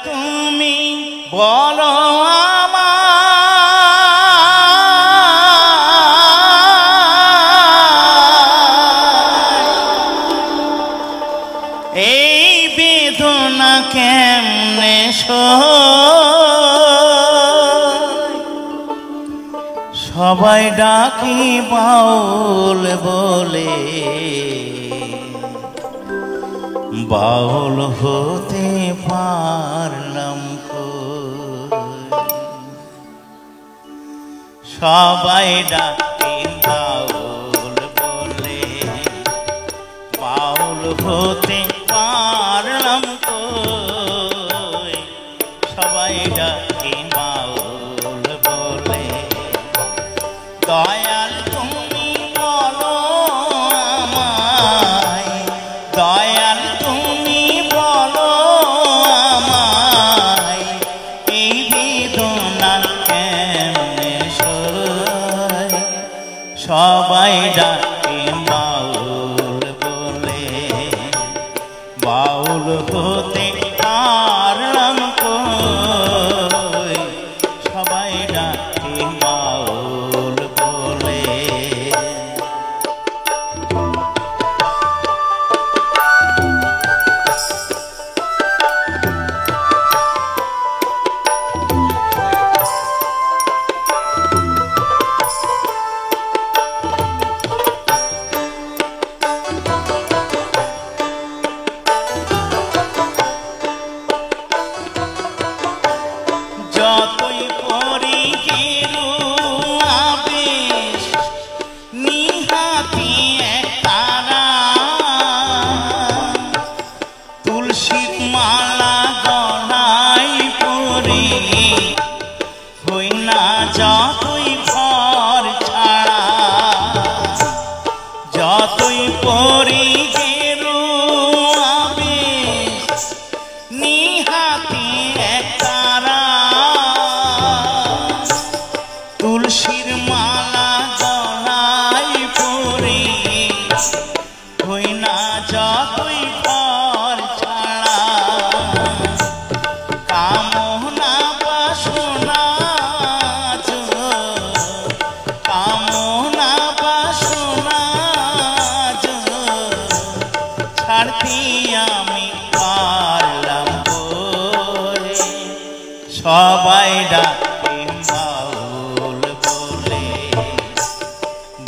তুমি বলো এই বেদনা কেমনে সবাই ডাকি বাউল বলে, বাউল হতে পারলাম সবাই ডাকি বাউল বলে, বাউল হতে পারলাম সবাই ডাকি বাউল বলে। দয়াল তুমি বলো আমায়, দয়াল তুমি বলো আমায় এই বেদনা কেমনে সই সবাই ডাকে বাউল বলে, বাউল হতে পারলাম কই সবাই ডাকে বাউল বলে। যতই পরি গেরু আবেশ নিহাতি তারা, তুলসীর মালা গলায় পরি হই না যতই ঘর ছাড়া। যতই পরি গেরু আবেশ নিহাতি তারা, তুলসীর মালা গলায় পরি হই না যতই ঘর ছাড়া। কামনা বাসনা কামনা বাসনা ছাড়তে আমি পারলাম বলে, সবাই ডাকে বাউল বলে,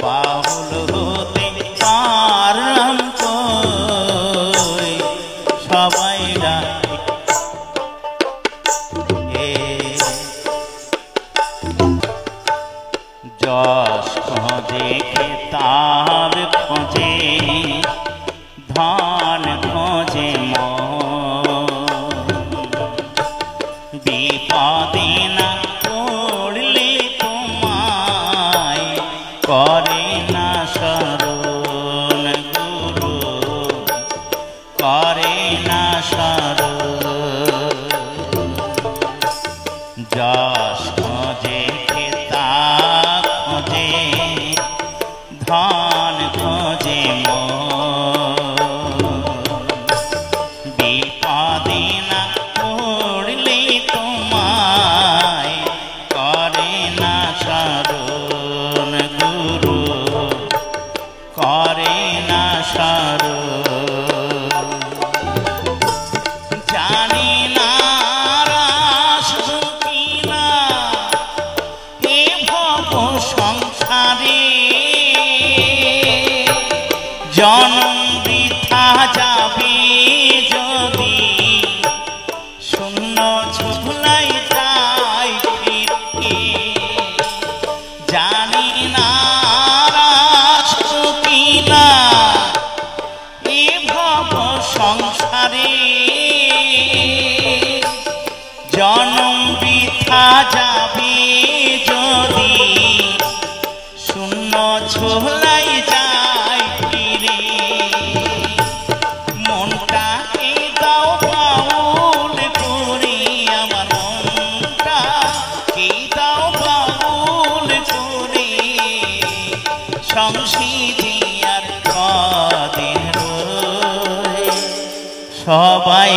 বাউল হতে পারলাম কই সবাই ডাকে। যশ খোঁজে খেতাব খোঁজে ধান খোঁজে বিপদে না পড়লে তোমায় করে না শরণ গুরু, করে না শরণ। যশ খোঁজে খেতাব খোঁজে ধান খোঁজে বিপদে না পড়লে তোমায় করে না শরণ গুরু, করে না শরণ। জানি না রাসবো কিনা এ ভব সংসারে, জনম বৃথা যাবে যদি শূন্য ঝোলাই যাই ফিরে। জানি না রাসবো কিনা এ ভব সংসারে, জনম বৃথা যাবে যদি শূন্য ঝোলাই যায় ফিরে। মনটাকে দাও বাউল করে, আমার মনটাকে দাও বাউল করে, সংসারে আর কদিন রয়ে সবাই